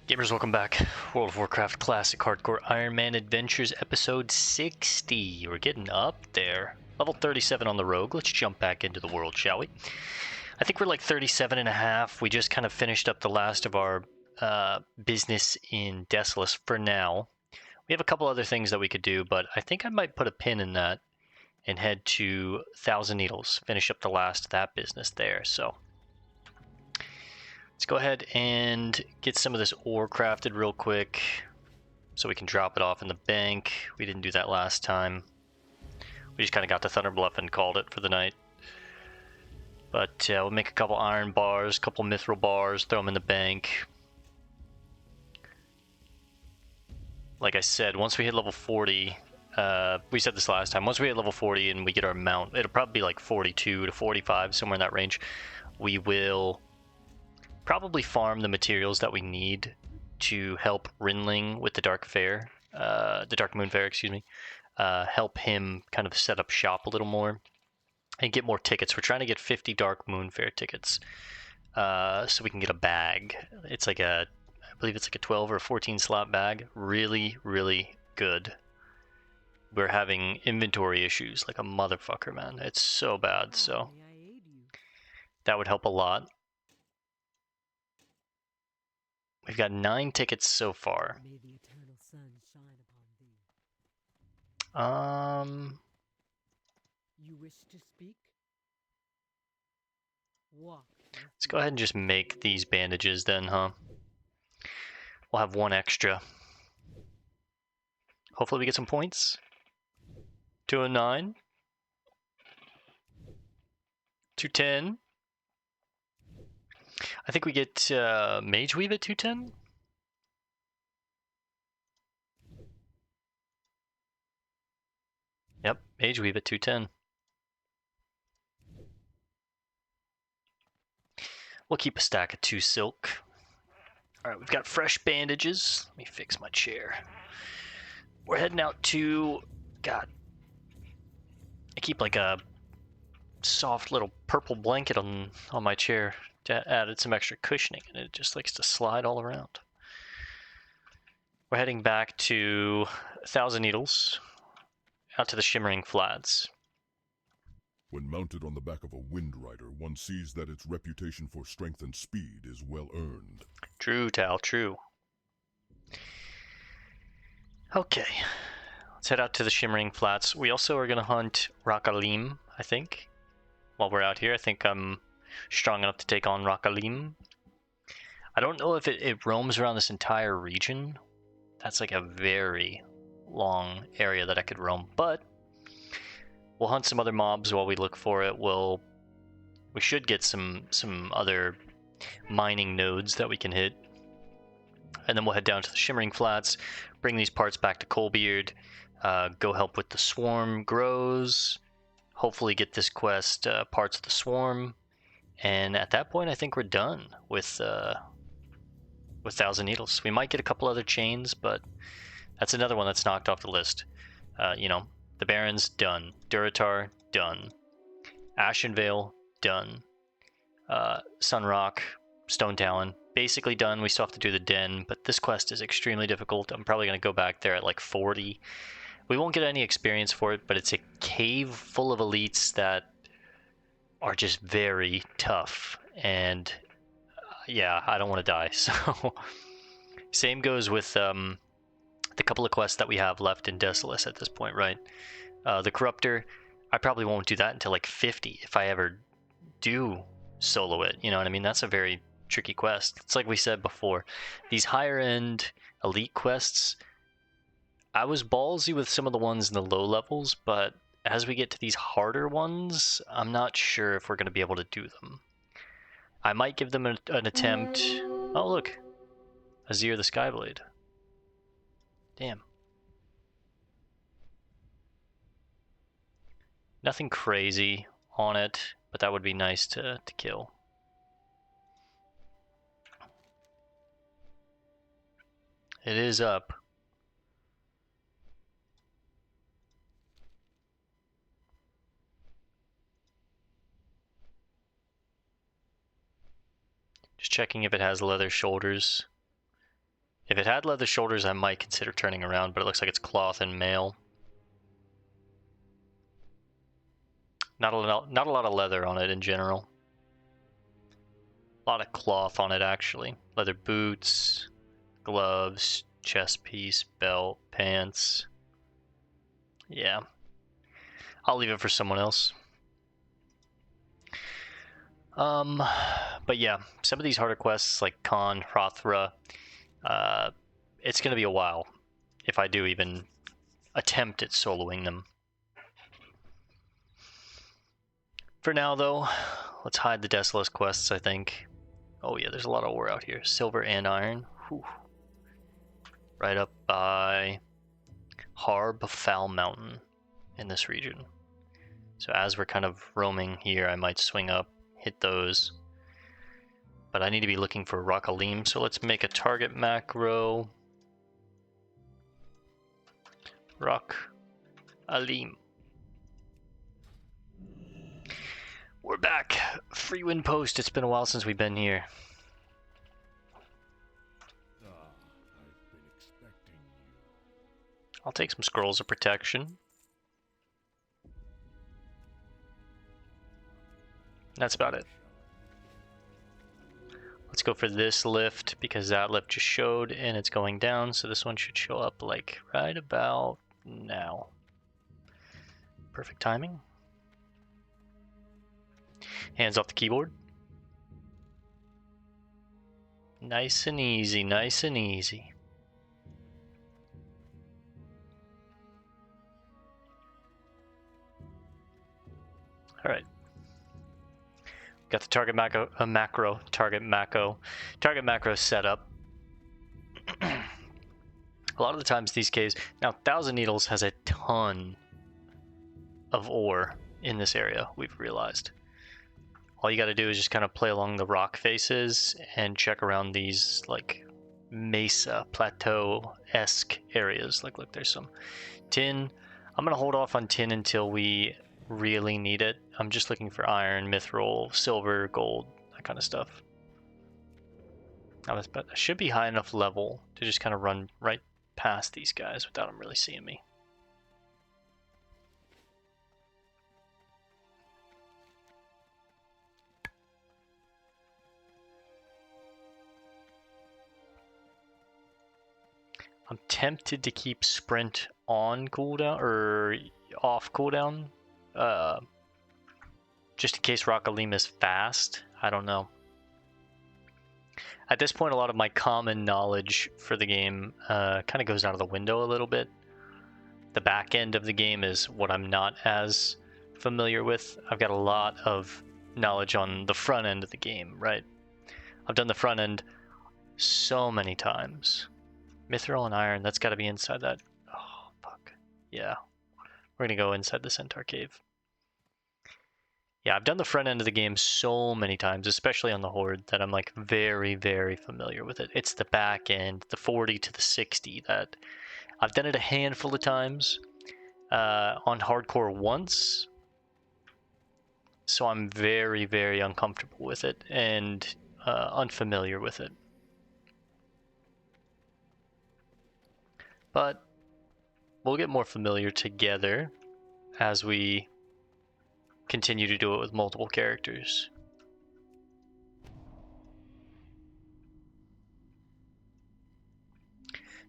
Gamers, welcome back. World of Warcraft Classic Hardcore Ironman Adventures episode 60. We're getting up there. Level 37 on the rogue. Let's jump back into the world, shall we? I think we're like 37 and a half. We just kind of finished up the last of our business in Desolace for now. We have a couple other things that we could do, but I think I might put a pin in that and head to Thousand Needles. Finish up the last of that business there, so... Let's go ahead and get some of this ore crafted real quick so we can drop it off in the bank. We didn't do that last time. We just kind of got to Thunder Bluff and called it for the night. But we'll make a couple iron bars, a couple mithril bars, throw them in the bank. Like I said, once we hit level 40, we said this last time, once we hit level 40 and we get our mount, it'll probably be like 42 to 45, somewhere in that range, we will... probably farm the materials that we need to help Rinling with the Dark Moon Fair, excuse me. Help him kind of set up shop a little more and get more tickets. We're trying to get 50 Dark Moon Fair tickets so we can get a bag. It's like I believe it's like a 12 or a 14 slot bag. Really, really good. We're having inventory issues like a motherfucker, man. It's so bad, so that would help a lot. We've got 9 tickets so far. May the eternal sun shine upon thee. You wish to speak? Walk. Let's go ahead and just make these bandages then, huh? We'll have 1 extra. Hopefully we get some points. 209. 210. I think we get Mage Weave at 210. Yep, Mage Weave at 210. We'll keep a stack of 2 silk. Alright, we've got fresh bandages. Let me fix my chair. We're heading out to... God. I keep like a soft little purple blanket on my chair. Added some extra cushioning and it just likes to slide all around. We're heading back to Thousand Needles, out to the Shimmering Flats. When mounted on the back of a wind rider, one sees that its reputation for strength and speed is well earned. True, Tal, true. Okay, let's head out to the Shimmering Flats. We also are going to hunt Rok'Alim, I think, while we're out here. I think I'm strong enough to take on Rok'Alim. I don't know if it roams around this entire region. That's like a very long area that I could roam, but we'll hunt some other mobs while we look for it. We should get some other mining nodes that we can hit, and then we'll head down to the Shimmering Flats, bring these parts back to Koalbeard, go help with the swarm grows, hopefully get this quest parts of the swarm. And at that point, I think we're done with Thousand Needles. We might get a couple other chains, but that's another one that's knocked off the list. The Barrens, done. Durotar, done. Ashenvale, done. Sunrock, Stonetalon, basically done. We still have to do the Den, but this quest is extremely difficult. I'm probably going to go back there at like 40. We won't get any experience for it, but it's a cave full of elites that are just very tough, and yeah, I don't want to die. So same goes with the couple of quests that we have left in Desolace at this point, right? The Corruptor, I probably won't do that until like 50 if I ever do solo it, you know what I mean? That's a very tricky quest. It's like we said before, these higher end elite quests, I was ballsy with some of the ones in the low levels, but as we get to these harder ones, I'm not sure if we're going to be able to do them. I might give them an attempt. Oh, look. Azir the Skyblade. Damn. Nothing crazy on it, but that would be nice to kill. It is up. Just checking if it has leather shoulders. If it had leather shoulders, I might consider turning around, but it looks like it's cloth and mail. Not a lot of leather on it in general. A lot of cloth on it, actually. Leather boots, gloves, chest piece, belt, pants. Yeah. I'll leave it for someone else. But yeah, some of these harder quests like Khan, Hrothra, it's going to be a while if I do even attempt at soloing them. For now, though, let's hide the Desolace quests, I think. Oh yeah, there's a lot of ore out here. Silver and iron. Whew. Right up by Foul Mountain in this region. So as we're kind of roaming here, I might swing up, hit those. But I need to be looking for Rok'Alim, so let's make a target macro. Rok'Alim. We're back. Freewind Post. It's been a while since we've been here. I've been expecting you. I'll take some scrolls of protection. That's about it. Let's go for this lift because that lift just showed and it's going down, so this one should show up like right about now. Perfect timing. Hands off the keyboard. Nice and easy, nice and easy. All right. Got the target macro set up. A lot of the times these caves, now Thousand Needles has a ton of ore in this area, we've realized. All you got to do is just kind of play along the rock faces and check around these like mesa plateau-esque areas. Like look, there's some tin. I'm gonna hold off on tin until we really need it. I'm just looking for iron, mithril, silver, gold, that kind of stuff. Now that should be high enough level to just kind of run right past these guys without them really seeing me. I'm tempted to keep sprint on cooldown or off cooldown. Just in case Rok'Alim is fast. I don't know. At this point, a lot of my common knowledge for the game kind of goes out of the window a little bit. The back end of the game is what I'm not as familiar with. I've got a lot of knowledge on the front end of the game, right? I've done the front end so many times. Mithril and iron, that's got to be inside that. Oh, fuck. Yeah. We're going to go inside the Centaur Cave. Yeah, I've done the front end of the game so many times, especially on the Horde, that I'm like very, very familiar with it. It's the back end, the 40 to the 60 that I've done it a handful of times on hardcore once. So I'm very, very uncomfortable with it and unfamiliar with it. But we'll get more familiar together as we continue to do it with multiple characters.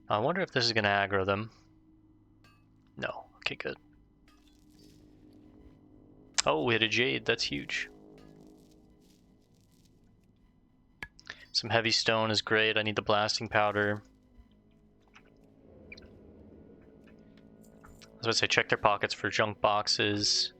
I wonder if this is going to aggro them. No. Okay, good. Oh, we hit a jade. That's huge. Some heavy stone is great. I need the blasting powder. I was about to say, check their pockets for junk boxes.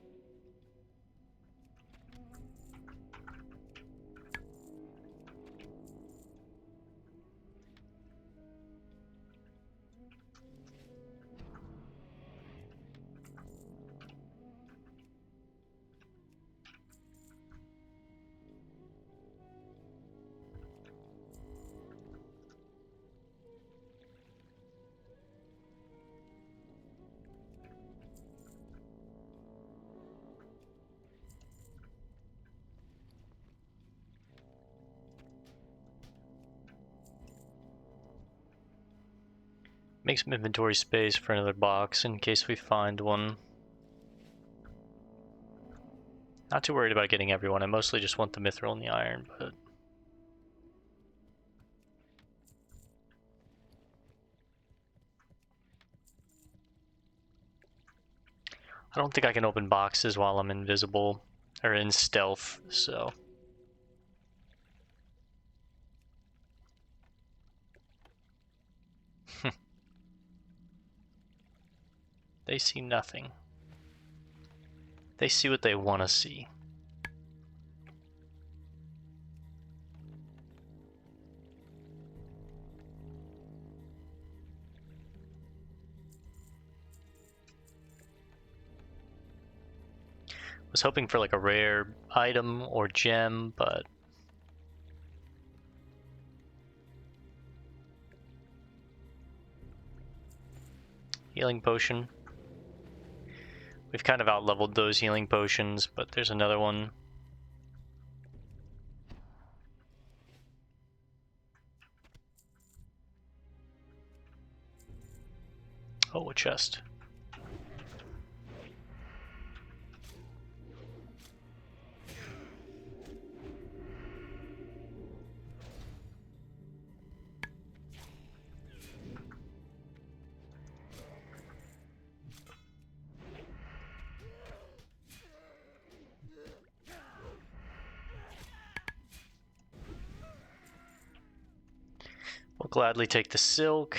Make some inventory space for another box in case we find one. Not too worried about getting everyone. I mostly just want the mithril and the iron, but... I don't think I can open boxes while I'm invisible, or in stealth, so... They see nothing. They see what they want to see. Was hoping for like a rare item or gem, but healing potion. We've kind of out-leveled those healing potions, but there's another one. Oh, a chest. We'll gladly take the silk.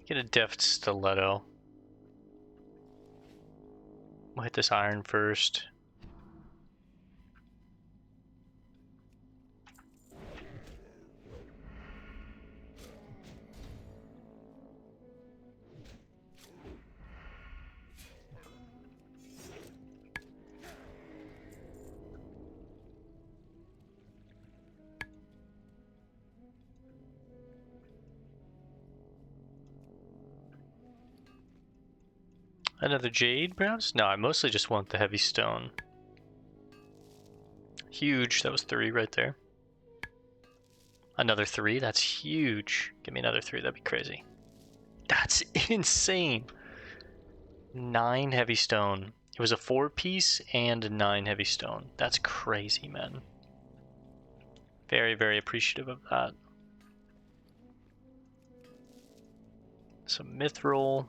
Get a deft stiletto. We'll hit this iron first. Another jade, perhaps? No, I mostly just want the heavy stone. Huge, that was 3 right there. Another 3, that's huge. Give me another 3, that'd be crazy. That's insane! 9 heavy stone. It was a 4-piece and 9 heavy stone. That's crazy, man. Very, very appreciative of that. Some mithril.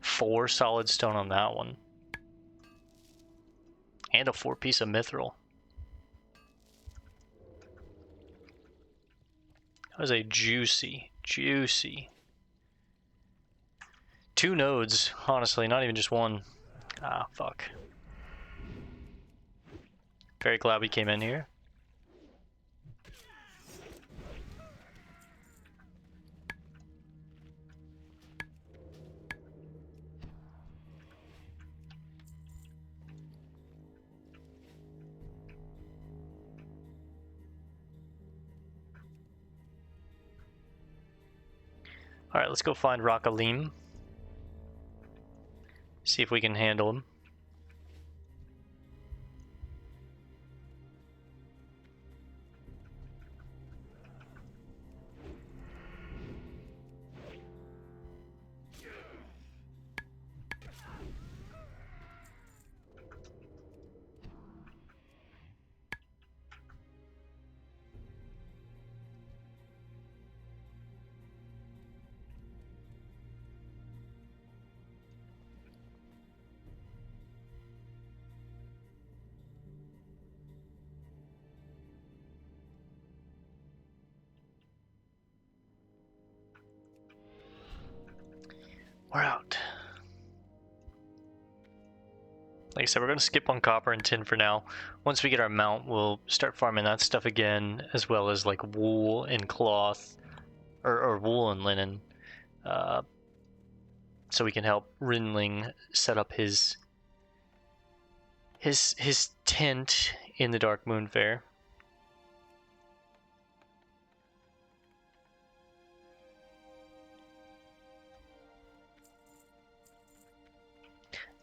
4 solid stone on that one. And a 4-piece of mithril. That was a juicy, juicy. 2 nodes, honestly, not even just 1. Ah, fuck. Very glad we came in here. Alright, let's go find Rok'Alim. See if we can handle him. We're out. Like I said, we're going to skip on copper and tin for now. Once we get our mount, we'll start farming that stuff again, as well as like wool and cloth, or wool and linen, so we can help Rinling set up his tent in the Dark Moon Fair.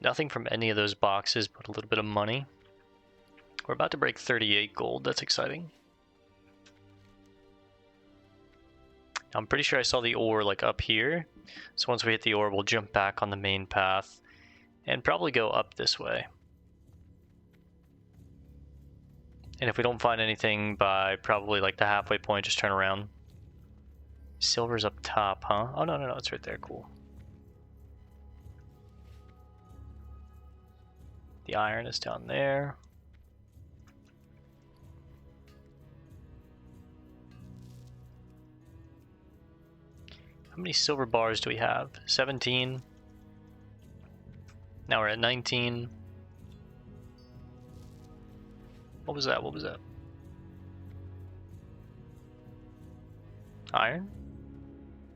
Nothing from any of those boxes, but a little bit of money. We're about to break 38 gold. That's exciting. I'm pretty sure I saw the ore like up here. So once we hit the ore, we'll jump back on the main path and probably go up this way. And if we don't find anything by probably like the halfway point, just turn around. Silver's up top, huh? Oh, no, it's right there. Cool. The iron is down there. How many silver bars do we have? 17. Now we're at 19. What was that? What was that? Iron?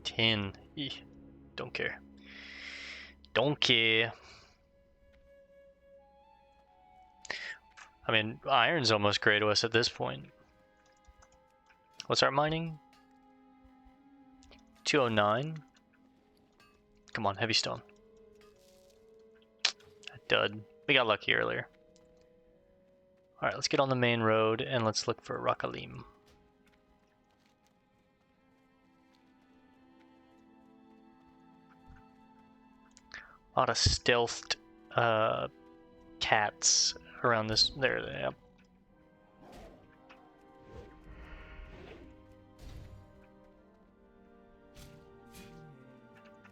Tin. Eeh. Don't care. Don't care. I mean, iron's almost gray to us at this point. What's our mining? 209. Come on, heavy stone. A dud. We got lucky earlier. Alright, let's get on the main road and let's look for Rok'Alim. A lot of stealthed cats around this. There they are.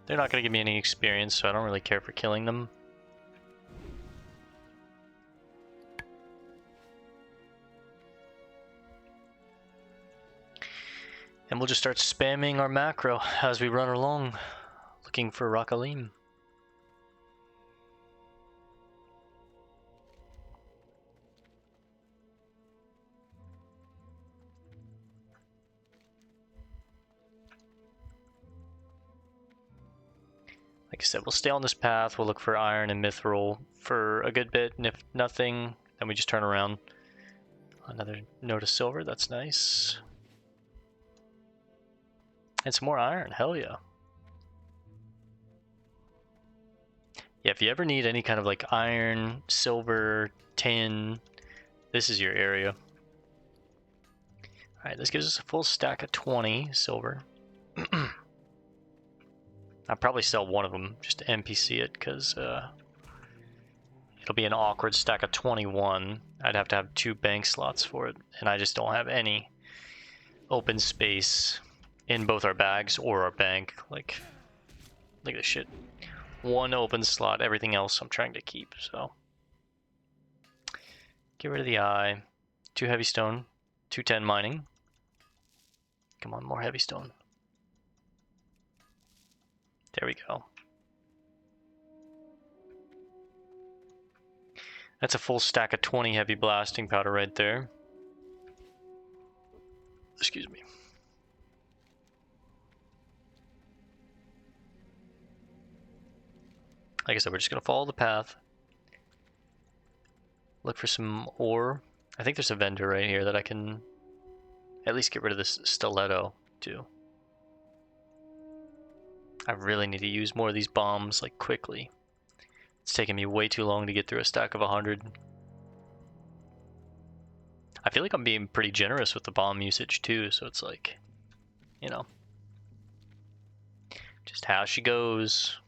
They're not going to give me any experience, so I don't really care for killing them. And we'll just start spamming our macro as we run along, looking for Rok'Alim. Like I said, we'll stay on this path, we'll look for iron and mithril for a good bit, and if nothing, then we just turn around. Another note of silver, that's nice. And some more iron, hell yeah. Yeah, if you ever need any kind of like iron, silver, tin, this is your area. Alright, this gives us a full stack of 20 silver. I'll probably sell one of them just to NPC it, because it'll be an awkward stack of 21. I'd have to have 2 bank slots for it, and I just don't have any open space in both our bags or our bank. Like, look at this shit. 1 open slot, everything else I'm trying to keep, so. Get rid of the eye. 2 heavy stone, 210 mining. Come on, more heavy stone. There we go. That's a full stack of 20 heavy blasting powder right there. Excuse me. Like I said, we're just going to follow the path. Look for some ore. I think there's a vendor right here that I can at least get rid of this stiletto too. I really need to use more of these bombs, like, quickly. It's taking me way too long to get through a stack of 100. I feel like I'm being pretty generous with the bomb usage, too, so it's like, you know, just how she goes.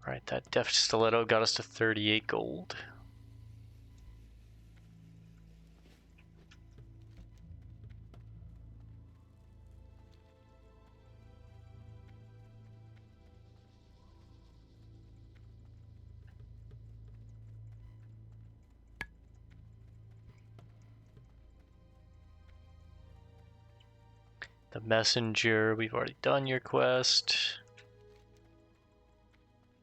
Alright, that deft stiletto got us to 38 gold. The messenger, we've already done your quest.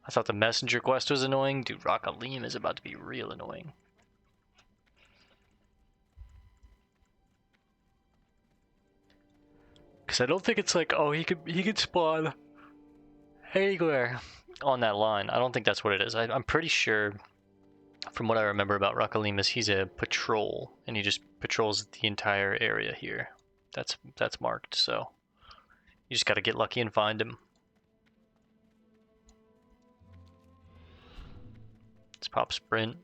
I thought the messenger quest was annoying. Dude, Rok'Alim is about to be real annoying. Cause I don't think it's like, oh, he could spawn anywhere on that line. I don't think that's what it is. I'm pretty sure, from what I remember about Rok'Alim, is he's a patrol, and he just patrols the entire area here. That's marked, so You just gotta get lucky and find him. Let's pop sprint.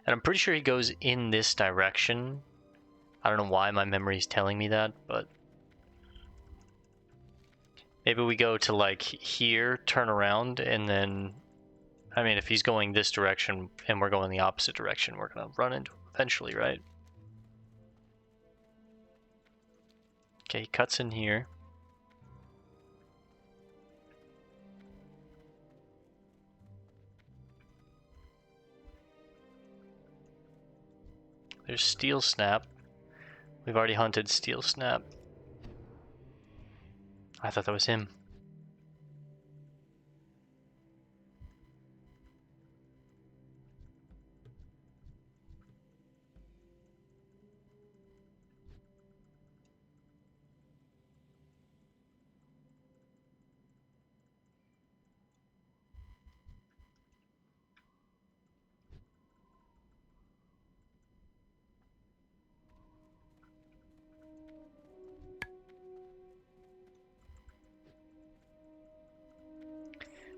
And I'm pretty sure he goes in this direction. I don't know why my memory's telling me that, but maybe we go to like here, turn around, and then, I mean, if he's going this direction and we're going the opposite direction, we're gonna run into him eventually, right? Okay, he cuts in here. There's Steel Snap. We've already hunted Steel Snap. I thought that was him.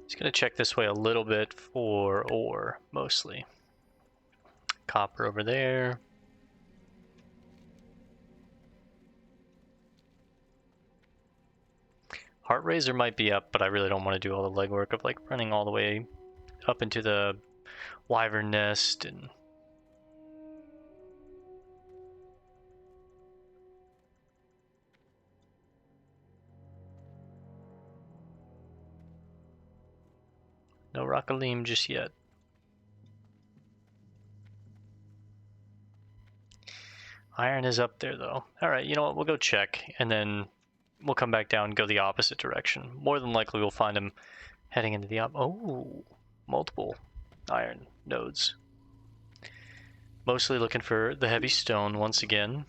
Just gonna check this way a little bit for ore, mostly. Copper over there. Heart Razor might be up, but I really don't want to do all the legwork of like running all the way up into the Wyvern Nest and no Rok'Alim just yet. Iron is up there though. Alright, you know what, we'll go check and then we'll come back down and go the opposite direction. More than likely we'll find him heading into the oh, multiple iron nodes. Mostly looking for the heavy stone once again.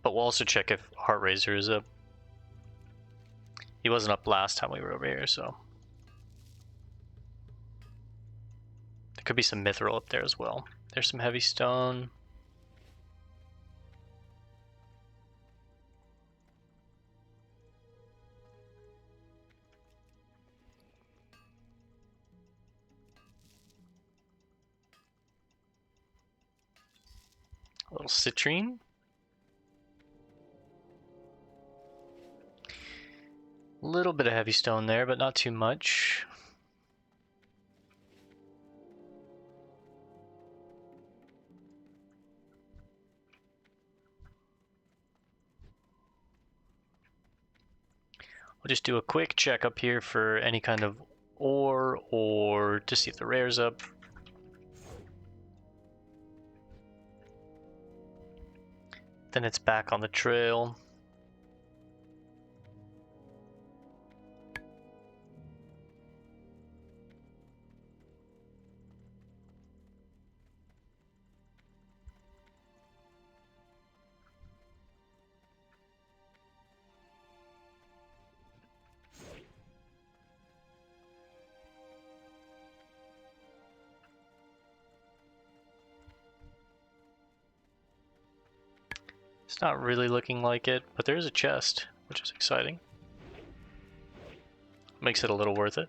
But we'll also check if Heart Razor is up. He wasn't up last time we were over here, so. There could be some mithril up there as well. There's some heavy stone. A little citrine. A little bit of heavy stone there, but not too much. We'll just do a quick check up here for any kind of ore or to see if the rare's up. Then it's back on the trail. It's not really looking like it, but there's a chest, which is exciting. Makes it a little worth it.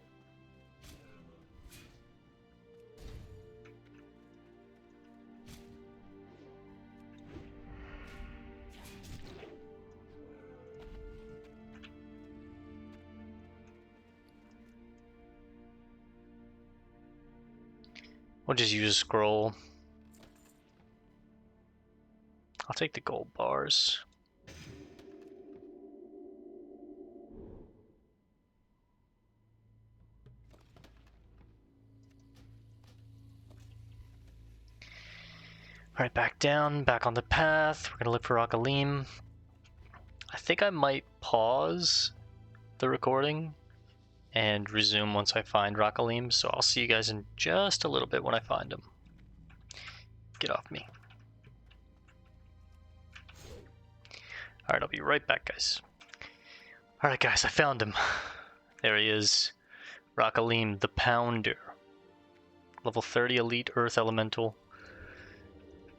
We'll just use a scroll. I'll take the gold bars. Alright, back down, back on the path. We're gonna look for Rok'Alim. I think I might pause the recording and resume once I find Rok'Alim, so I'll see you guys in just a little bit when I find him. Get off me. Alright, I'll be right back, guys. Alright, guys, I found him. There he is. Rok'Alim, the Pounder. Level 30 Elite Earth Elemental.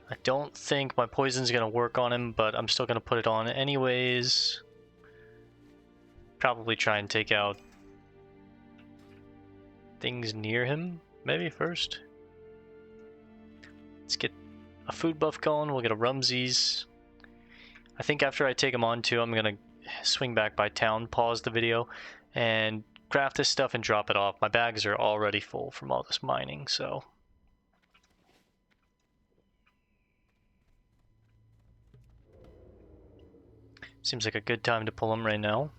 I don't think my poison's gonna work on him, but I'm still gonna put it on anyways. Probably try and take out things near him, maybe first. Let's get a food buff going. We'll get a Rumsies. I think after I take him on too, I'm gonna swing back by town, pause the video, and craft this stuff and drop it off. My bags are already full from all this mining, so. Seems like a good time to pull him right now.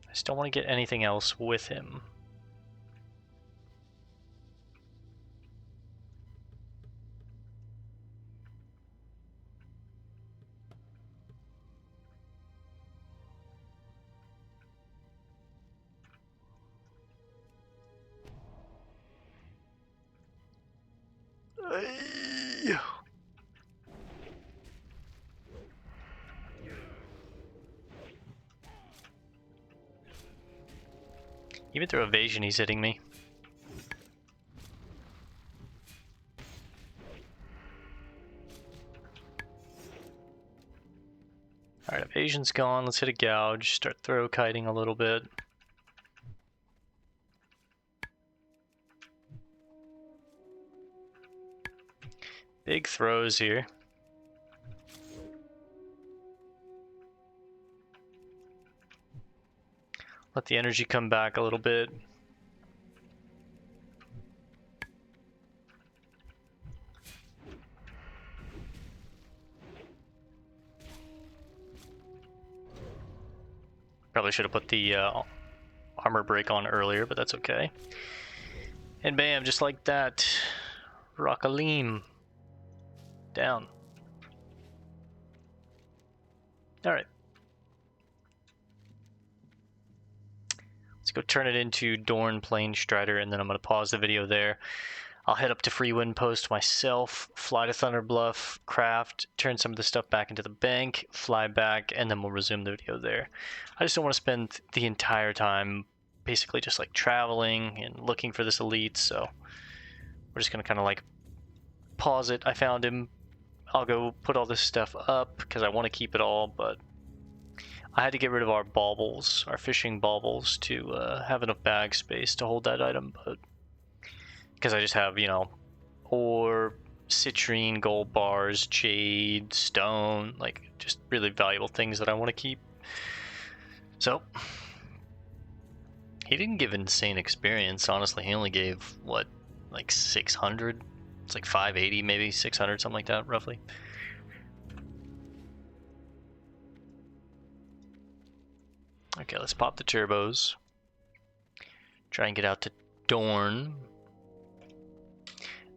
I just don't want to get anything else with him. Even through evasion, he's hitting me. Alright, evasion's gone. Let's hit a gouge. Start throw kiting a little bit. Big throws here. Let the energy come back a little bit. Probably should have put the armor break on earlier, but that's okay. And bam, just like that. Rok'Alim. Down. Alright. Let's go turn it into Dorn Plainstalker, and then I'm going to pause the video there. I'll head up to Freewind Post myself, fly to Thunder Bluff, craft, turn some of the stuff back into the bank, fly back, and then we'll resume the video there. I just don't want to spend the entire time basically just like traveling and looking for this elite, so we're just going to kind of like pause it. I found him. I'll go put all this stuff up because I want to keep it all, but I had to get rid of our baubles, our fishing baubles, to have enough bag space to hold that item, but because I just have, you know, ore, citrine, gold bars, jade, stone, like just really valuable things that I want to keep. So he didn't give insane experience, honestly. He only gave what, like 600? It's like 580 maybe, 600, something like that roughly. Okay, let's pop the turbos. Try and get out to Dorn.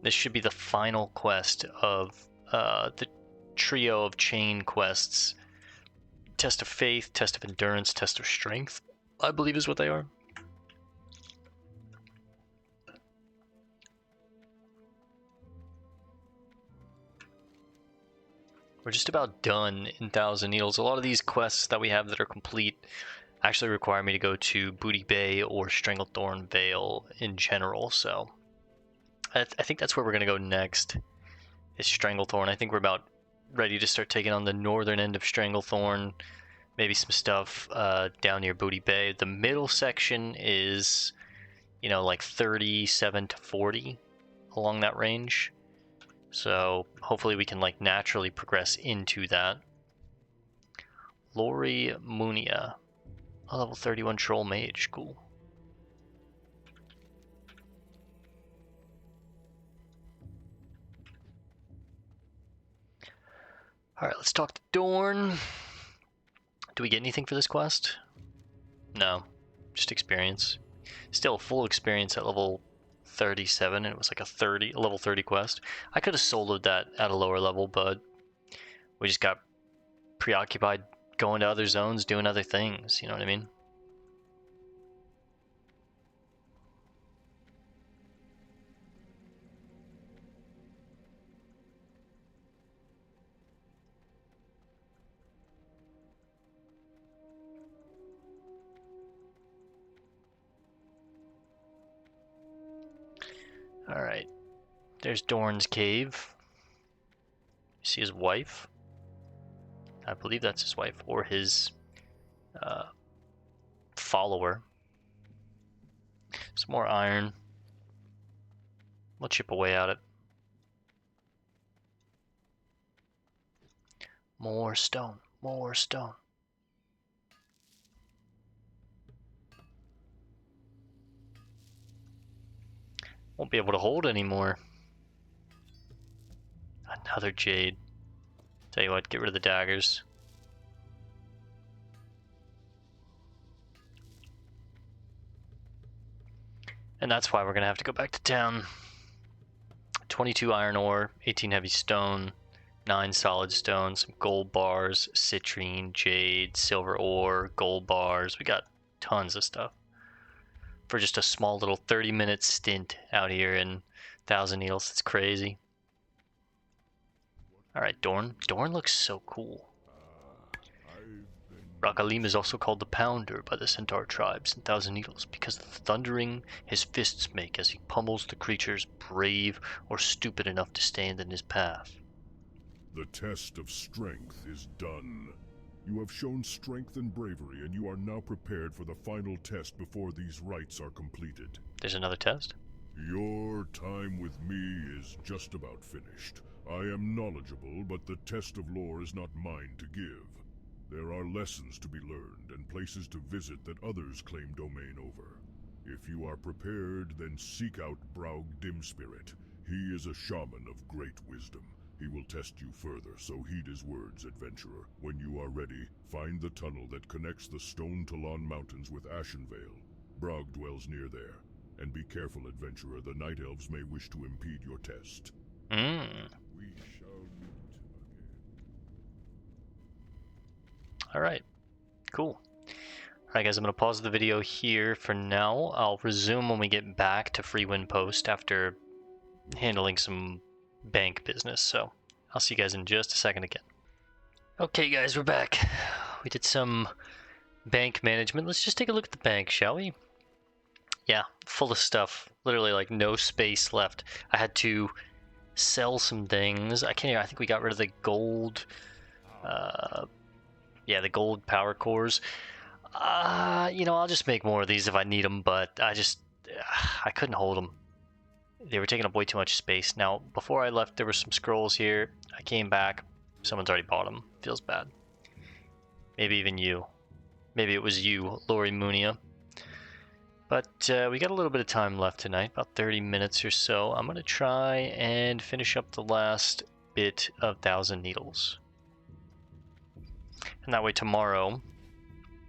This should be the final quest of the trio of chain quests. Test of Faith, Test of Endurance, Test of Strength, I believe is what they are. We're just about done in Thousand Needles. A lot of these quests that we have that are complete actually require me to go to Booty Bay or Stranglethorn Vale in general, so I think that's where we're going to go next, is Stranglethorn. I think we're about ready to start taking on the northern end of Stranglethorn, maybe some stuff down near Booty Bay. The middle section is, you know, like 37 to 40 along that range, so hopefully we can like naturally progress into that. Lori Munia, a level 31 troll mage, cool. Alright, let's talk to Dorn. Do we get anything for this quest? No, just experience. Still full experience at level 37, and it was like a level 30 quest. I could have soloed that at a lower level, but we just got preoccupied going to other zones, doing other things, you know what I mean? Alright. There's Dorn's cave. You see his wife? I believe that's his wife, or his follower. Some more iron. We'll chip away at it. More stone, more stone. Won't be able to hold anymore. Another jade. Tell you what, get rid of the daggers. And that's why we're gonna have to go back to town. 22 iron ore, 18 heavy stone, 9 solid stone, some gold bars, citrine, jade, silver ore, gold bars. We got tons of stuff for just a small little 30-minute stint out here in Thousand Needles. It's crazy. Alright, Dorn. Dorn looks so cool. Rok'Alim is also called the Pounder by the Centaur tribes in Thousand Needles because of the thundering his fists make as he pummels the creatures brave or stupid enough to stand in his path. The test of strength is done. You have shown strength and bravery, and you are now prepared for the final test before these rites are completed. There's another test? Your time with me is just about finished. I am knowledgeable, but the test of lore is not mine to give. There are lessons to be learned and places to visit that others claim domain over. If you are prepared, then seek out Braug Dimspirit. He is a shaman of great wisdom. He will test you further, so heed his words, adventurer. When you are ready, find the tunnel that connects the Stonetalon Mountains with Ashenvale. Braug dwells near there. And be careful, adventurer, the night elves may wish to impede your test. We shall meet again. Alright, cool. Alright guys, I'm going to pause the video here for now. I'll resume when we get back to Freewind Post after handling some bank business, so I'll see you guys in just a second again. Okay guys, we're back. We did some bank management. Let's just take a look at the bank, shall we? Yeah, full of stuff. Literally like no space left. I had to sell some things. I think we got rid of the gold, yeah, the gold power cores. You know, I'll just make more of these if I need them, but I couldn't hold them. They were taking up way too much space. Now, before I left, there were some scrolls here. I came back. Someone's already bought them. Feels bad. Maybe even you. Maybe it was you, Lori Munia. But we got a little bit of time left tonight, about 30 minutes or so. I'm going to try and finish up the last bit of Thousand Needles. And that way tomorrow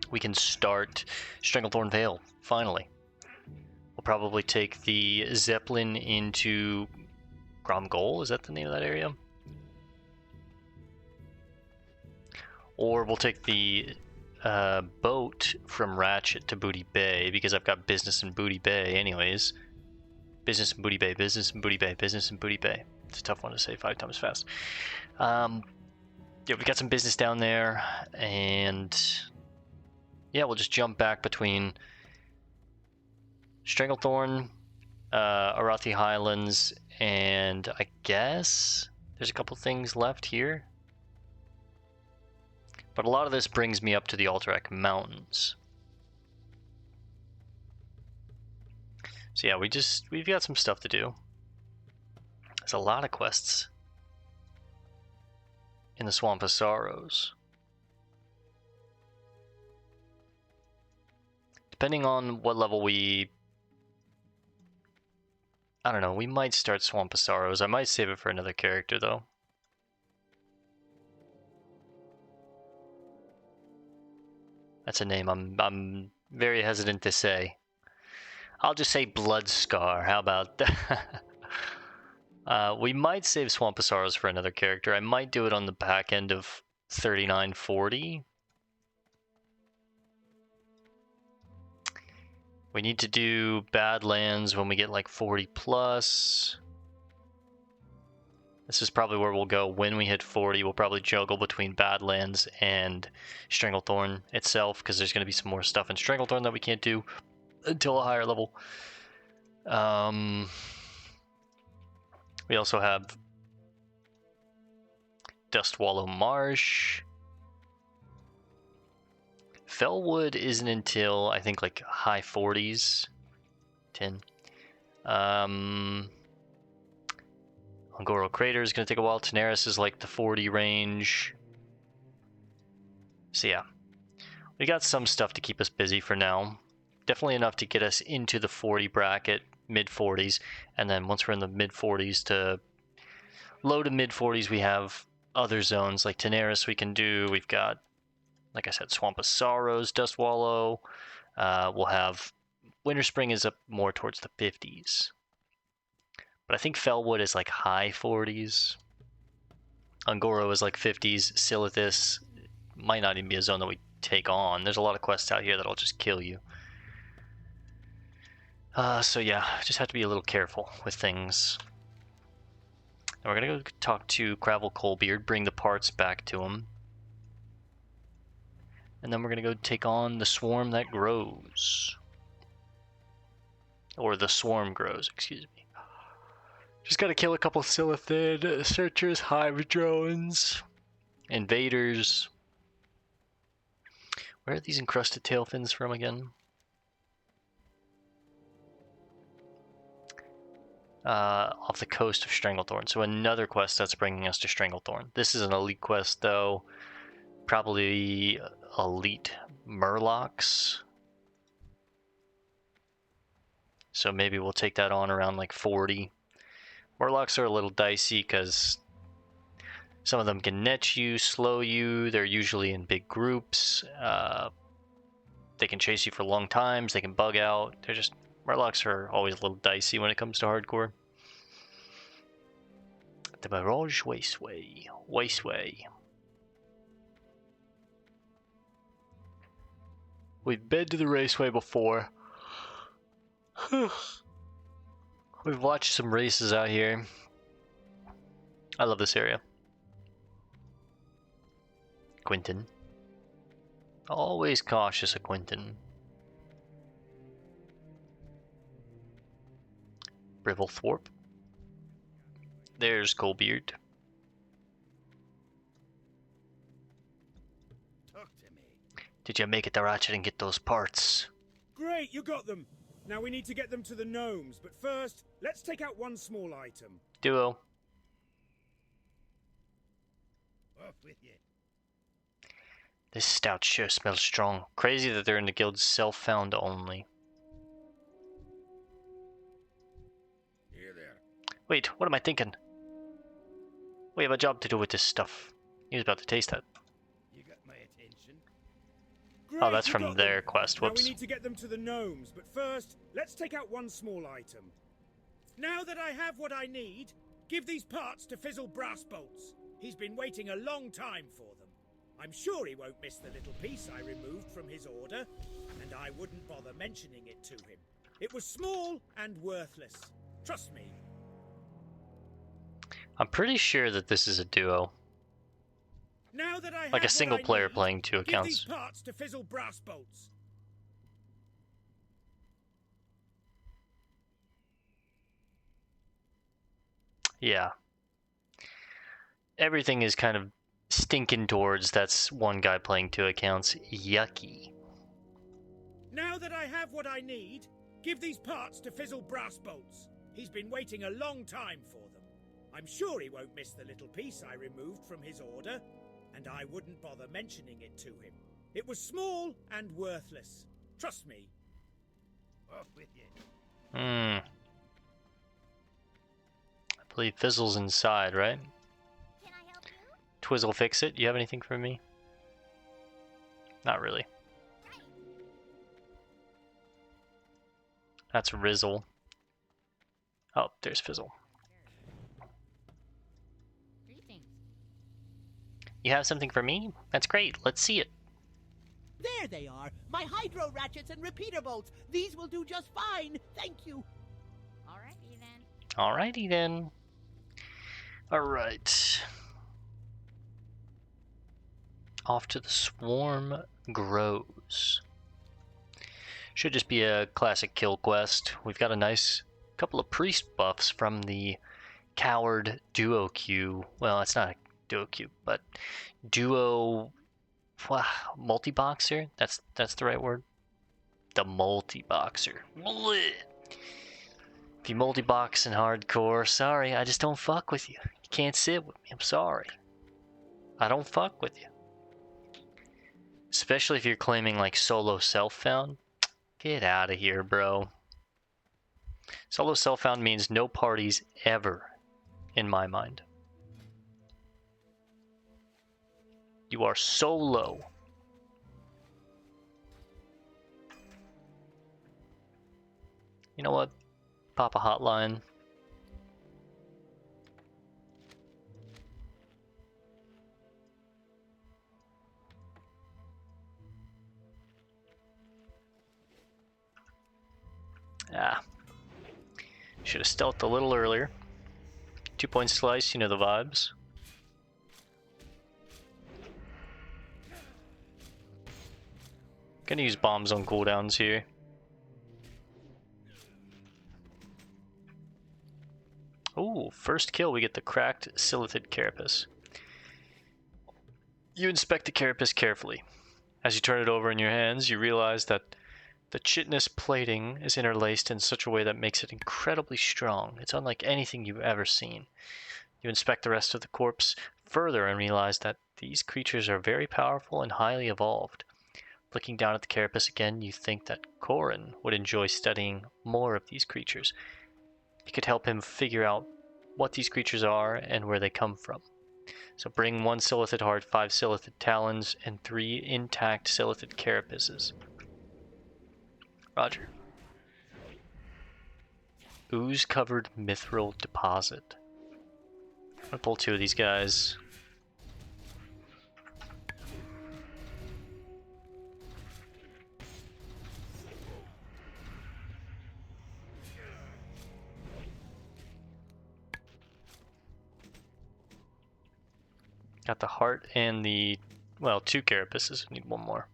we can start Stranglethorn Vale, finally. We'll probably take the Zeppelin into Gromgol, is that the name of that area? Or we'll take the boat from Ratchet to Booty Bay, because I've got business in Booty Bay anyways. Business in Booty Bay, business in Booty Bay, business in Booty Bay. It's a tough one to say 5 times fast. Yeah, we got some business down there, and yeah, we'll just jump back between Stranglethorn, Arathi Highlands, and I guess there's a couple things left here. But a lot of this brings me up to the Alterac Mountains. So yeah, we've got some stuff to do. There's a lot of quests in the Swamp of Sorrows. Depending on what level I don't know, we might start Swamp of Sorrows. I might save it for another character though. That's a name I'm very hesitant to say. I'll just say Bloodscar. How about that? We might save Swamp of Sorrows for another character. I might do it on the back end of 3940. We need to do Badlands when we get like 40 plus. This is probably where we'll go when we hit 40. We'll probably juggle between Badlands and Stranglethorn itself, because there's going to be some more stuff in Stranglethorn that we can't do until a higher level. We also have Dustwallow Marsh. Fellwood isn't until, I think, like high 40s. 10. Ongoro Crater is going to take a while. Tenaris is like the 40 range. So yeah, we got some stuff to keep us busy for now. Definitely enough to get us into the 40 bracket, mid 40s. And then once we're in the mid 40s to low to mid 40s, we have other zones like Tenaris we can do. We've got, like I said, Swamp of Sorrows, Dustwallow. We'll have Winter Spring is up more towards the 50s. But I think Fellwood is like high 40s. Ongoro is like 50s. Silithus might not even be a zone that we take on. There's a lot of quests out here that'll just kill you. So yeah, just have to be a little careful with things. And we're gonna go talk to Kravel Koalbeard, bring the parts back to him. And then we're gonna go take on the swarm that grows. Or the swarm grows, excuse me. Just gotta kill a couple Silithid, searchers, hive drones, invaders. Where are these encrusted tailfins from again? Off the coast of Stranglethorn. So another quest that's bringing us to Stranglethorn. This is an elite quest though. Probably elite Murlocs. So maybe we'll take that on around like 40. Murlocs are a little dicey because some of them can net you, slow you. They're usually in big groups. They can chase you for long times. They can bug out. They're just, Murlocs are always a little dicey when it comes to hardcore. The Mirage Raceway. We've been to the Raceway before. We've watched some races out here. I love this area. Quinton. Always cautious of Quinton. Brivelthorpe. There's Koalbeard. Talk to me. Did you make it to Ratchet and get those parts? Great, you got them. Now we need to get them to the gnomes, but first, let's take out one small item. Duo. Off with you. This stout sure smells strong. Crazy that they're in the guild's self-found only. Here there. Wait, what am I thinking? We have a job to do with this stuff. He was about to taste that. You got my attention. Oh, that's you from got their them. quest. Now Whoops. we need to get them to the gnomes, but first, let's take out one small item. Now that I have what I need, give these parts to Fizzle Brassbolts. He's been waiting a long time for them. I'm sure he won't miss the little piece I removed from his order, and I wouldn't bother mentioning it to him. It was small and worthless. Trust me. I'm pretty sure that this is a duo. Now that I Like a have single what I player need, playing two give accounts. these parts to Fizzle Brassbolts. Yeah. Everything is kind of stinking towards that's one guy playing two accounts. Yucky. Now that I have what I need, give these parts to Fizzle Brassbolts. He's been waiting a long time for them. I'm sure he won't miss the little piece I removed from his order, and I wouldn't bother mentioning it to him. It was small and worthless. Trust me. Off with you. I believe Fizzle's inside, right? Can I help you? Twizzle fix it. You have anything for me? Not really. Right. That's Rizzle. Oh, there's Fizzle. Greetings. You have something for me? That's great. Let's see it. There they are, my hydro ratchets and repeater bolts. These will do just fine, thank you. Alrighty then. Alrighty then. Alright. Off to the swarm grows. Should just be a classic kill quest. We've got a nice couple of priest buffs from the coward duo queue. Well, it's not a duo queue, but duo multi-boxer. That's the right word. The multi-boxer. Blech. If you multi-box in hardcore, sorry, I just don't fuck with you. You can't sit with me. I'm sorry. I don't fuck with you. Especially if you're claiming like solo self-found. Get out of here, bro. Solo self-found means no parties ever, in my mind. You are solo. You know what? Pop a hotline. Ah. Should have stealthed a little earlier. 2-point slice, you know the vibes. Gonna use bombs on cooldowns here. Ooh, first kill, we get the cracked Silithid carapace. You inspect the carapace carefully. As you turn it over in your hands, you realize that the chitinous plating is interlaced in such a way that makes it incredibly strong. It's unlike anything you've ever seen. You inspect the rest of the corpse further and realize that these creatures are very powerful and highly evolved. Looking down at the carapace again, you think that Korran would enjoy studying more of these creatures. It could help him figure out what these creatures are and where they come from. So bring 1 Silithid heart, 5 Silithid talons, and 3 intact Silithid carapaces. Roger. Ooze-covered mithril deposit. I'm gonna pull 2 of these guys. Got the heart and the, well, 2 carapaces. Need 1 more.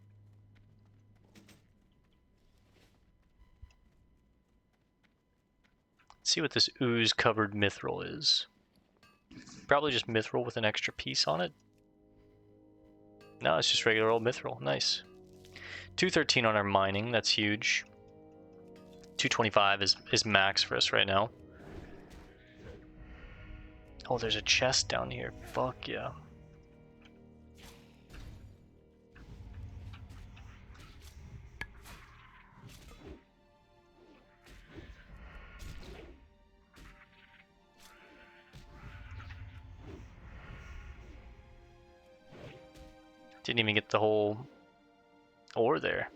Let's see what this ooze-covered mithril is. Probably just mithril with an extra piece on it. No, it's just regular old mithril. Nice. 213 on our mining. That's huge. 225 is max for us right now. Oh, there's a chest down here. Fuck yeah. Didn't even get the whole ore there.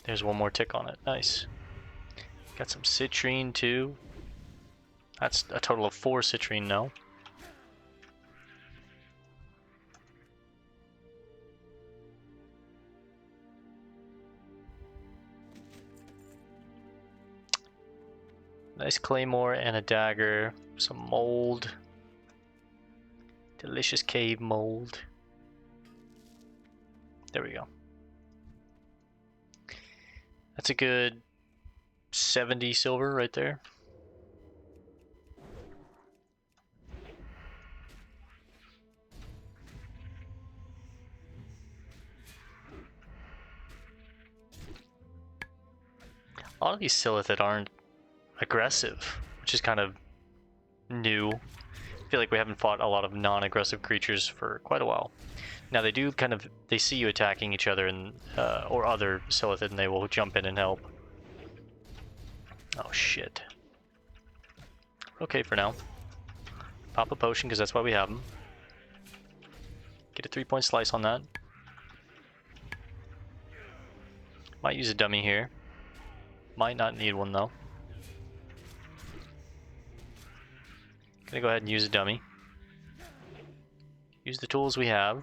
There's 1 more tick on it. Nice. Got some citrine too. That's a total of 4 citrine now. Nice claymore and a dagger. Some mold. Delicious cave mold. There we go. That's a good 70 silver right there. A lot of these Silithid aren't aggressive, which is kind of new. I feel like we haven't fought a lot of non-aggressive creatures for quite a while. Now they do kind of, they see you attacking each other and or other Silithid and they will jump in and help. Oh shit. Okay for now. Pop a potion because that's why we have them. Get a 3-point slice on that. Might use a dummy here. Might not need one though. Gonna go ahead and use a dummy. Use the tools we have.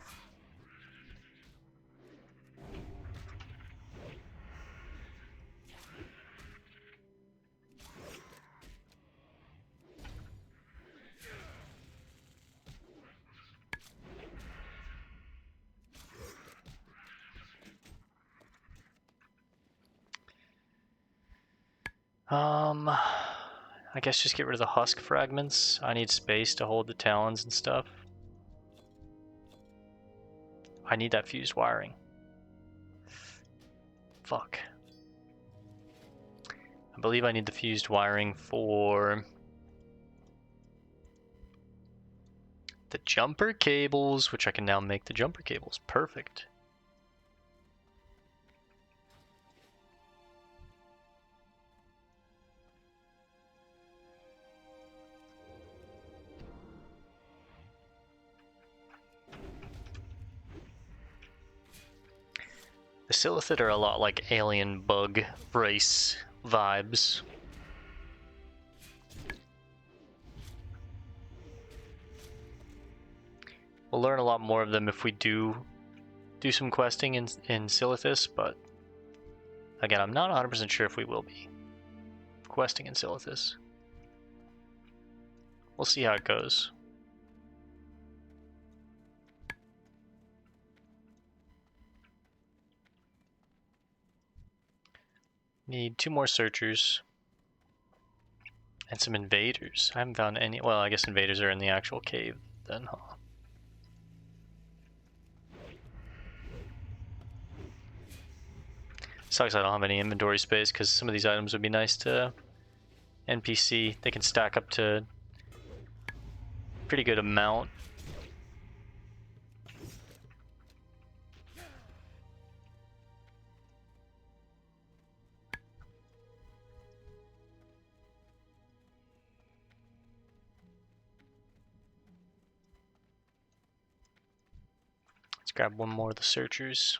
I guess just get rid of the husk fragments. I need space to hold the talons and stuff. I need that fused wiring. Fuck. I believe I need the fused wiring for the jumper cables, which I can now make the jumper cables. Perfect. The Silithid are a lot like alien bug race vibes. We'll learn a lot more of them if we do some questing in Silithus, but again, I'm not 100% sure if we will be questing in Silithus. We'll see how it goes. Need 2 more searchers and some invaders. I haven't found any. Well, I guess invaders are in the actual cave then, huh? Sucks I don't have any inventory space because some of these items would be nice to NPC. They can stack up to a pretty good amount. Let's grab one more of the searchers.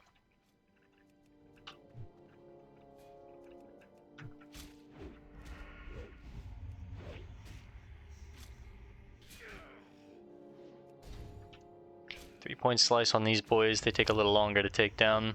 Three-point slice on these boys. They take a little longer to take down.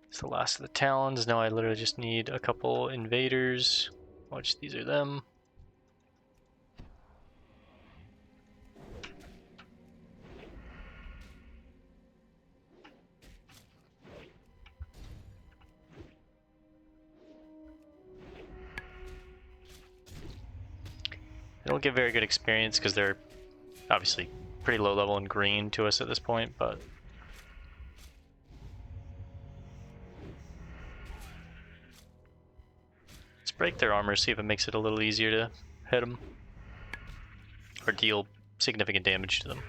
It's the last of the talons. Now I literally just need a couple invaders. Watch, these are them. They don't get very good experience because they're obviously pretty low level and green to us at this point, but let's break their armor, see if it makes it a little easier to hit them or deal significant damage to them.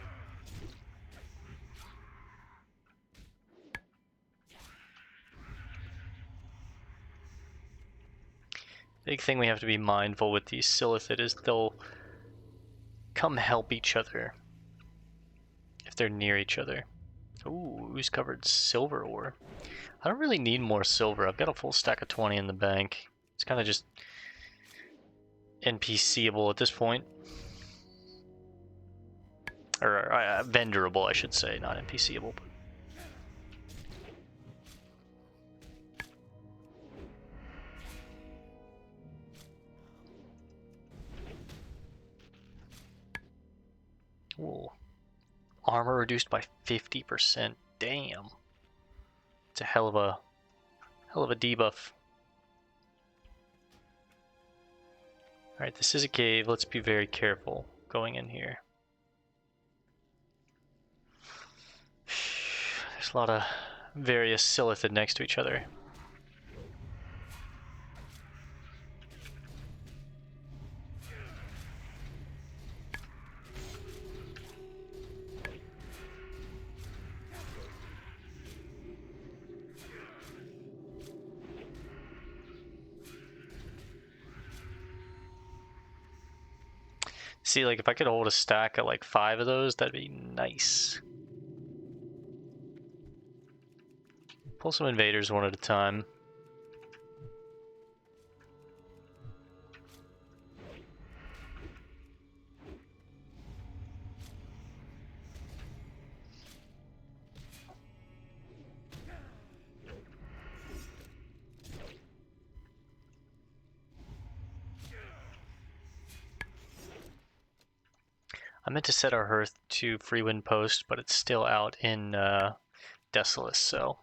Big thing we have to be mindful with these Silithid is they'll come help each other if they're near each other. Ooh, who's covered silver ore? I don't really need more silver. I've got a full stack of 20 in the bank. It's kind of just NPCable at this point. Or vendorable, I should say, not NPCable. But ooh. Armor reduced by 50%. Damn. It's a hell of a debuff. Alright, this is a cave. Let's be very careful going in here. There's a lot of various Silithid next to each other. See, like, if I could hold a stack of, like, 5 of those, that'd be nice. Pull some invaders one at a time. meant to set our hearth to Freewind Post, but it's still out in Desolace, so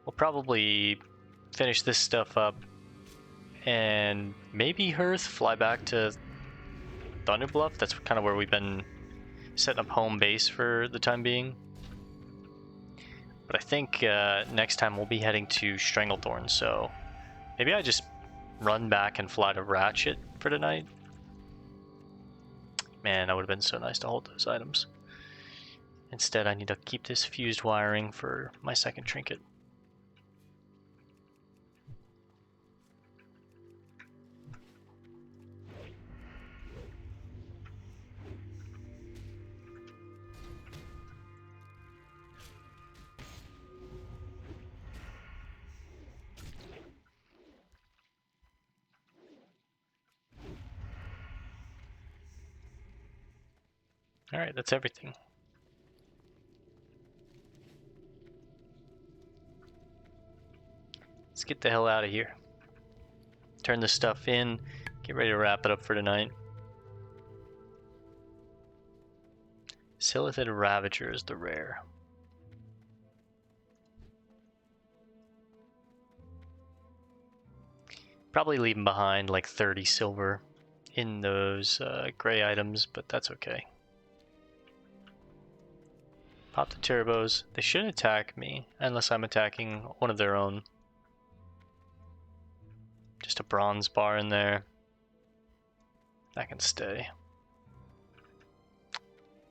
we'll probably finish this stuff up and maybe hearth, fly back to Thunderbluff. That's kind of where we've been setting up home base for the time being. But I think next time we'll be heading to Stranglethorn, so maybe I just run back and fly to Ratchet for tonight. Man, that would have been so nice to hold those items. Instead, I need to keep this fused wiring for my second trinket. Alright, that's everything. Let's get the hell out of here. Turn this stuff in, get ready to wrap it up for tonight. Silithid Ravager is the rare. Probably leaving behind like 30 silver in those gray items, but that's okay. Pop the turbos. They shouldn't attack me unless I'm attacking one of their own. Just a bronze bar in there. That can stay.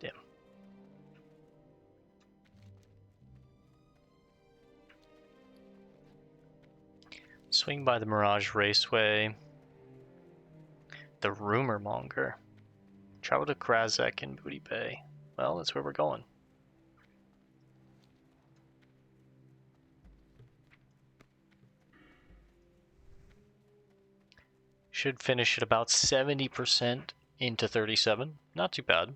Damn. Swing by the Mirage Raceway. The Rumor Monger. Travel to Krazek and Booty Bay. Well, that's where we're going. Should finish at about 70% into 37. Not too bad.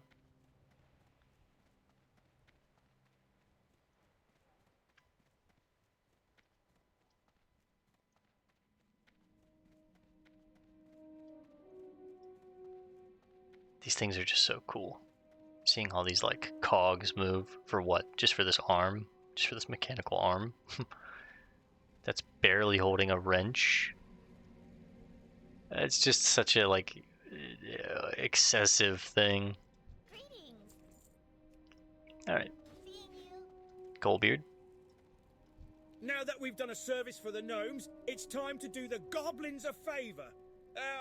These things are just so cool. Seeing all these like cogs move for what? Just for this arm? Just for this mechanical arm? That's barely holding a wrench. It's just such a like excessive thing. Greetings. All right, Seeing you. Koalbeard. Now that we've done a service for the gnomes, it's time to do the goblins a favour.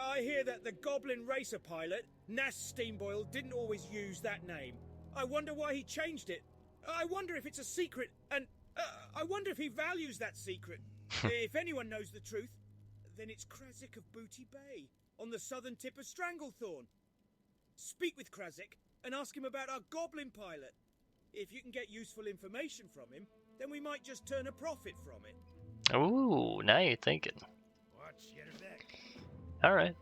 I hear that the goblin racer pilot, Nass Steamboil, didn't always use that name. I wonder why he changed it. I wonder if it's a secret, and I wonder if he values that secret. If anyone knows the truth, then it's Krazek of Booty Bay, on the southern tip of Stranglethorn. Speak with Krazek and ask him about our goblin pilot. If you can get useful information from him, then we might just turn a profit from it. Ooh, now you're thinking. Watch your back. All right.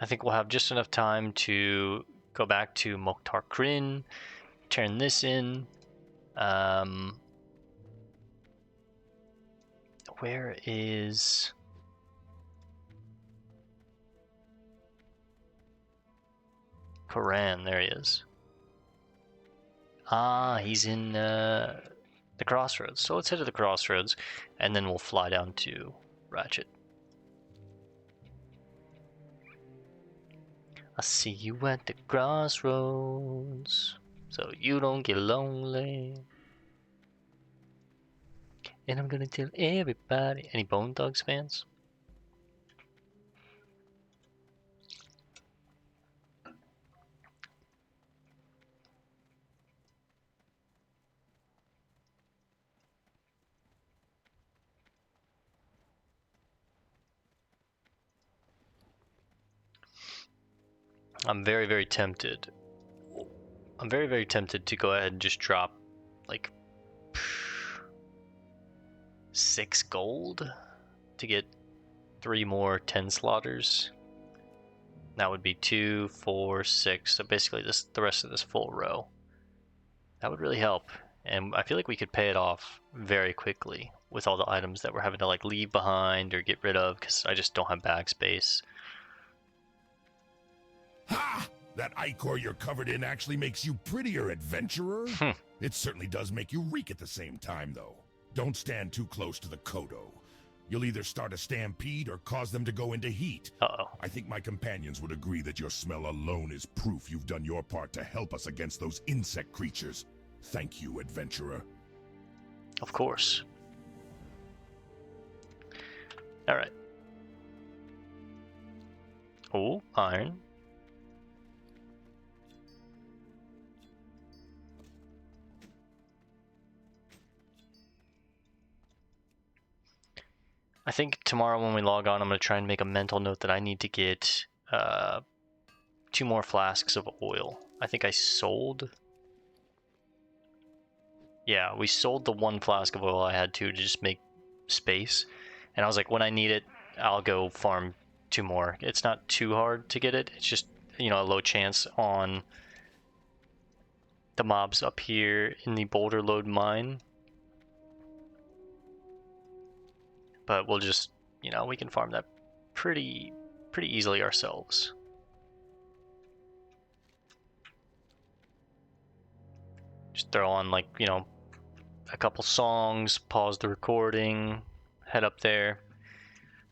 I think we'll have just enough time to go back to Moktar Krin, turn this in. Where is... Korran? There he is. Ah, he's in the crossroads. So let's head to the crossroads, and then we'll fly down to Ratchet. I see you at the crossroads, so you don't get lonely. And I'm gonna tell everybody. Any Bone Thugs fans? I'm very, very tempted. I'm very, very tempted to go ahead and just drop like 6 gold to get 3 more 10 slaughters. That would be 2, 4, 6. So basically the rest of this full row. That would really help. And I feel like we could pay it off very quickly with all the items that we're having to like leave behind or get rid of because I just don't have bag space. Ha! That ichor you're covered in actually makes you prettier, adventurer. It certainly does make you reek at the same time, though. Don't stand too close to the Kodo. You'll either start a stampede or cause them to go into heat. Uh-oh. I think my companions would agree that your smell alone is proof you've done your part to help us against those insect creatures. Thank you, adventurer. Of course. Alright. Oh, iron. I think tomorrow when we log on, I'm going to try and make a mental note that I need to get 2 more flasks of oil. I think I sold... Yeah, we sold the 1 flask of oil I had to just make space. And I was like, when I need it, I'll go farm 2 more. It's not too hard to get it. It's just, you know, a low chance on the mobs up here in the boulder load mine. But we'll just, you know, we can farm that pretty easily ourselves. Just throw on, like, you know, a couple songs, pause the recording, head up there,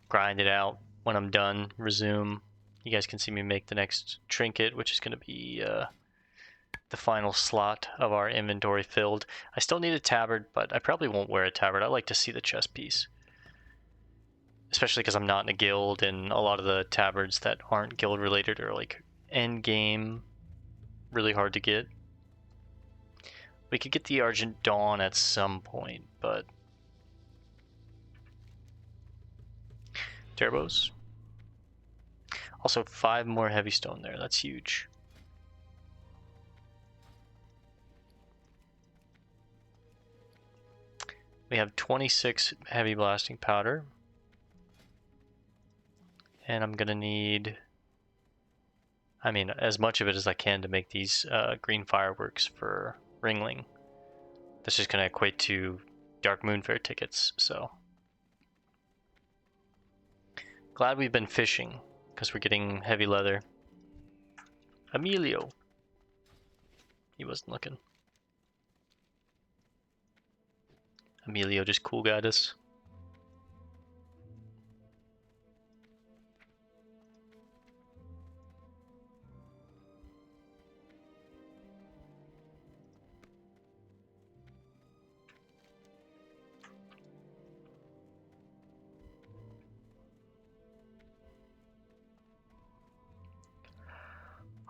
grind it out. When I'm done, resume. You guys can see me make the next trinket, which is going to be the final slot of our inventory filled. I still need a tabard, but I probably won't wear a tabard. I like to see the chest piece. Especially because I'm not in a guild, and a lot of the tabards that aren't guild related are like end game, really hard to get. We could get the Argent Dawn at some point, but turbos. Also 5 more heavy stone there, that's huge. We have 26 heavy blasting powder. And I'm gonna need, I mean, as much of it as I can to make these green fireworks for Ringling. This is gonna equate to Dark Moonfair tickets, so. Glad we've been fishing, because we're getting heavy leather. Emilio. He wasn't looking. Emilio just cool guide us.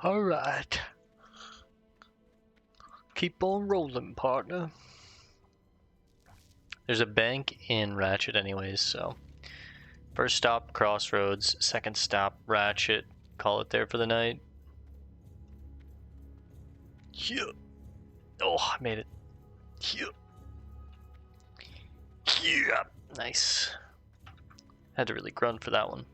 Alright. Keep on rolling, partner. There's a bank in Ratchet anyways, so. First stop, Crossroads. Second stop, Ratchet. Call it there for the night. Yeah. Oh, I made it. Yeah. Yeah. Nice. Had to really grunt for that one.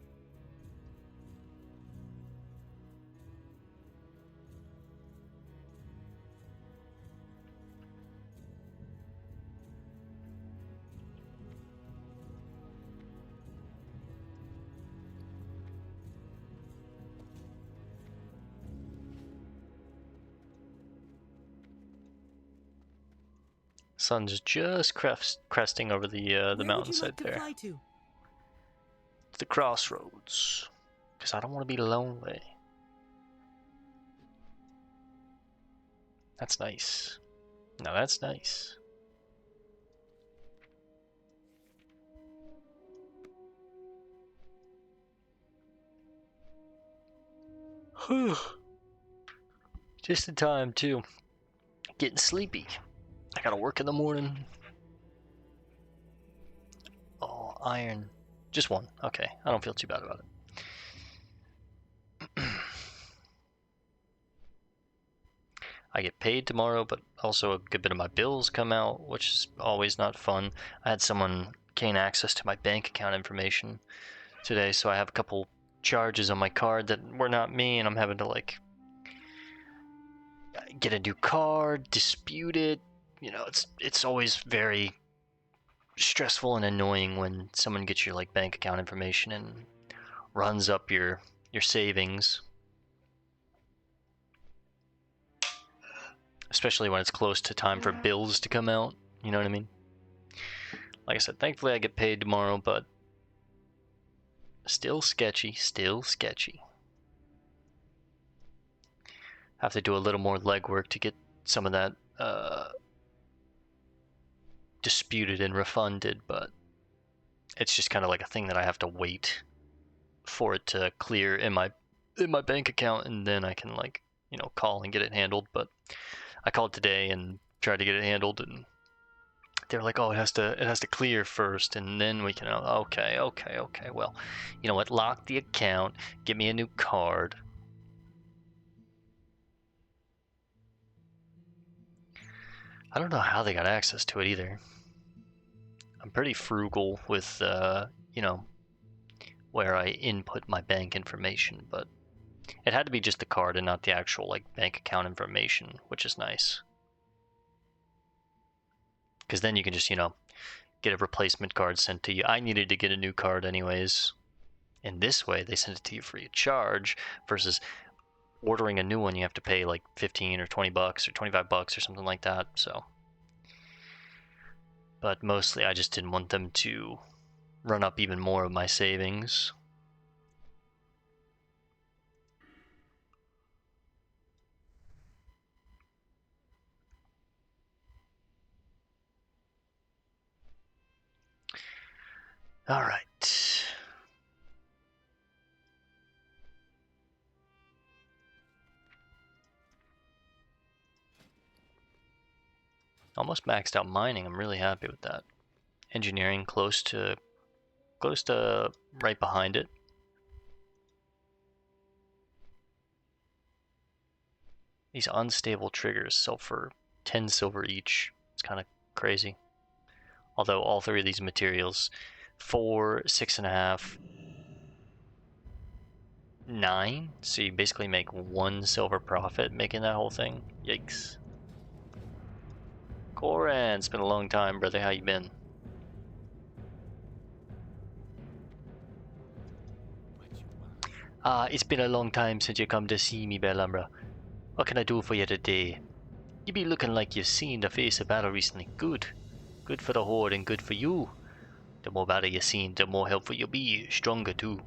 Sun's just cresting over the mountainside Where would you like there. to fly to? The crossroads, because I don't want to be lonely. That's nice. Now that's nice. Just in time too. Getting sleepy. I gotta work in the morning. Oh, iron. Just 1. Okay, I don't feel too bad about it. I get paid tomorrow, but also a good bit of my bills come out, which is always not fun. I had someone gain access to my bank account information today, so I have a couple charges on my card that were not me, and I'm having to like get a new card, dispute it. You know, it's always very stressful and annoying when someone gets your like bank account information and runs up your savings. especially when it's close to time for bills to come out. You know what I mean? Like I said, thankfully I get paid tomorrow, but still sketchy, still sketchy. Have to do a little more legwork to get some of that disputed and refunded, but it's just kind of like a thing that I have to wait for it to clear in my bank account, and then I can, like, you know, call and get it handled. But I called today and tried to get it handled, and they're like, oh, it has to clear first, and then we can. Okay. Well, you know what? Lock the account. Give me a new card. I don't know how they got access to it either. I'm pretty frugal with, you know, where I input my bank information, but it had to be just the card and not the actual, like, bank account information, which is nice. Because then you can just, you know, get a replacement card sent to you. I needed to get a new card anyways. And this way, they send it to you free of charge, versus ordering a new one, you have to pay like 15 or 20 bucks or 25 bucks or something like that. So, but mostly I just didn't want them to run up even more of my savings. All right. Almost maxed out mining. I'm really happy with that. Engineering close to right behind it. These unstable triggers sell for 10 silver each. It's kind of crazy. Although all three of these materials, 4, 6.5, 9. So you basically make 1 silver profit making that whole thing. Yikes. Korran, it's been a long time, brother. How you been? It's been a long time since you come to see me, Belambra. What can I do for you today? You be looking like you've seen the face of battle recently. Good. Good for the horde and good for you. The more battle you've seen, the more helpful you'll be. Stronger too.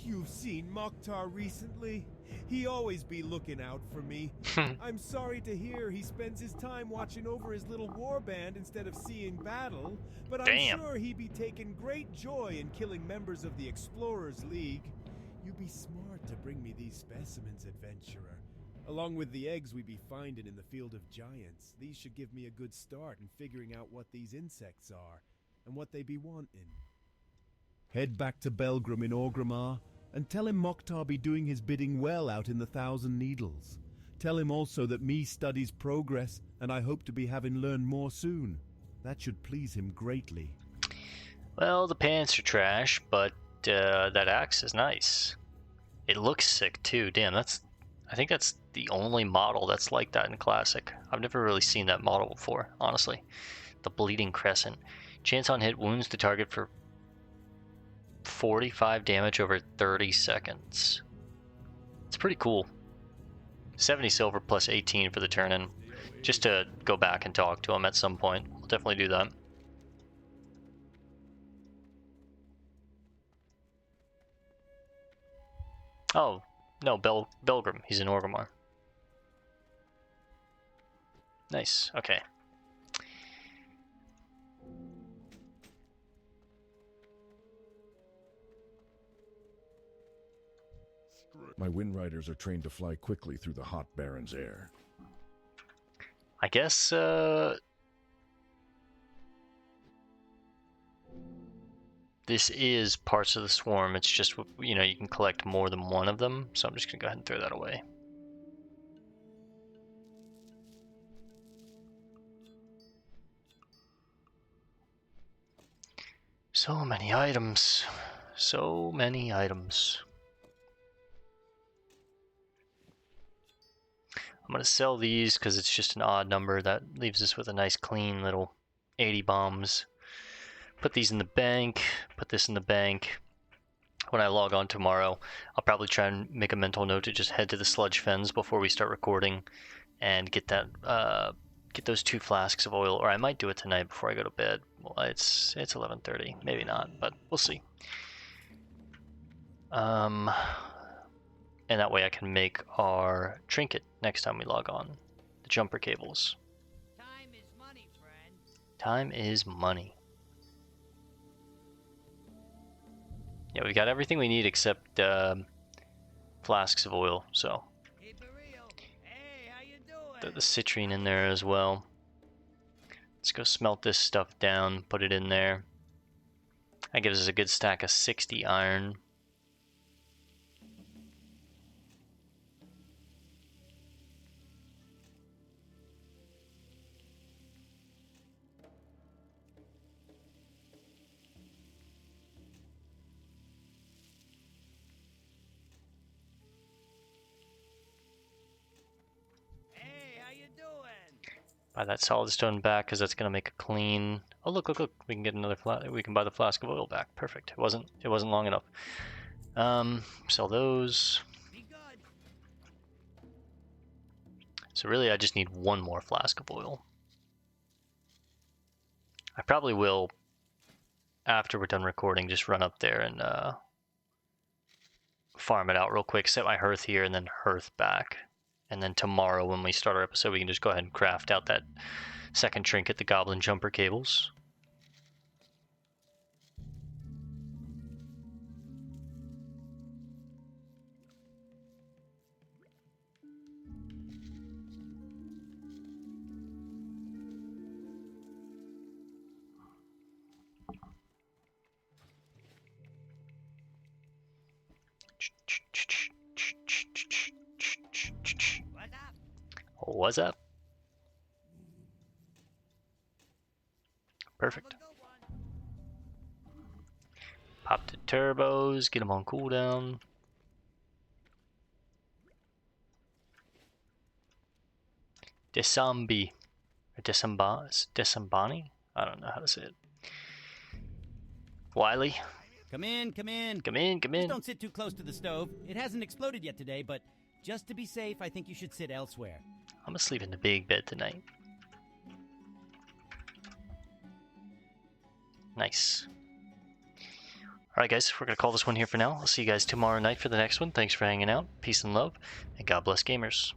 You've seen Moktar recently? He always be looking out for me. I'm sorry to hear he spends his time watching over his little warband instead of seeing battle, but I'm sure he be taking great joy in killing members of the Explorers League. You be smart to bring me these specimens, adventurer. Along with the eggs we be finding in the Field of Giants, these should give me a good start in figuring out what these insects are and what they be wanting. Head back to Belgrom in Orgrimmar and tell him Moktar be doing his bidding well out in the Thousand Needles. Tell him also that me studies progress, and I hope to be having learned more soon. That should please him greatly. Well, the pants are trash, but that axe is nice. It looks sick too. Damn, I think that's the only model that's like that in Classic. I've never really seen that model before, honestly. The Bleeding Crescent. Chance on hit wounds the target for 45 damage over 30 seconds. It's pretty cool. 70 silver plus 18 for the turn-in. Just to go back and talk to him at some point. We'll definitely do that. Oh, no, Belgrom. He's in Orgrimmar. Nice, okay. My wind riders are trained to fly quickly through the hot Baron's air. I guess, this is parts of the swarm. It's just, you know, you can collect more than one of them, so I'm just gonna go ahead and throw that away. So many items. So many items. I'm going to sell these because it's just an odd number. That leaves us with a nice clean little 80 bombs. Put these in the bank. Put this in the bank. When I log on tomorrow, I'll probably try and make a mental note to just head to the sludge fens before we start recording and get that get those 2 flasks of oil, or I might do it tonight before I go to bed. Well, it's 11:30, maybe not, but we'll see. And that way I can make our trinket next time we log on. The jumper cables. Time is money, friend. Time is money. Yeah, we got everything we need except flasks of oil, so Keep it real. Hey, how you doing? the citrine in there as well. Let's go smelt this stuff down, put it in there. That gives us a good stack of 60 iron. Hey, how you doing? Buy that solid stone back because that's gonna make a clean. Oh look! We can get another we can buy the flask of oil back. Perfect. It wasn't long enough. Sell those. Be good. So really, I just need 1 more flask of oil. I probably will, after we're done recording, just run up there and farm it out real quick. Set my hearth here and then hearth back. And then tomorrow when we start our episode, we can just go ahead and craft out that second trinket, the goblin jumper cables. What's up? What's up? Perfect. Have a good one. Pop the turbos, get them on cooldown. Desambi. Or Desambani? I don't know how to say it. Wiley, Come in, come in. come in, come Just in. don't sit too close to the stove. It hasn't exploded yet today, but just to be safe, I think you should sit elsewhere. I'm gonna sleep in the big bed tonight. Nice. Alright guys, we're gonna call this one here for now. I'll see you guys tomorrow night for the next one. Thanks for hanging out. Peace and love, and God bless gamers.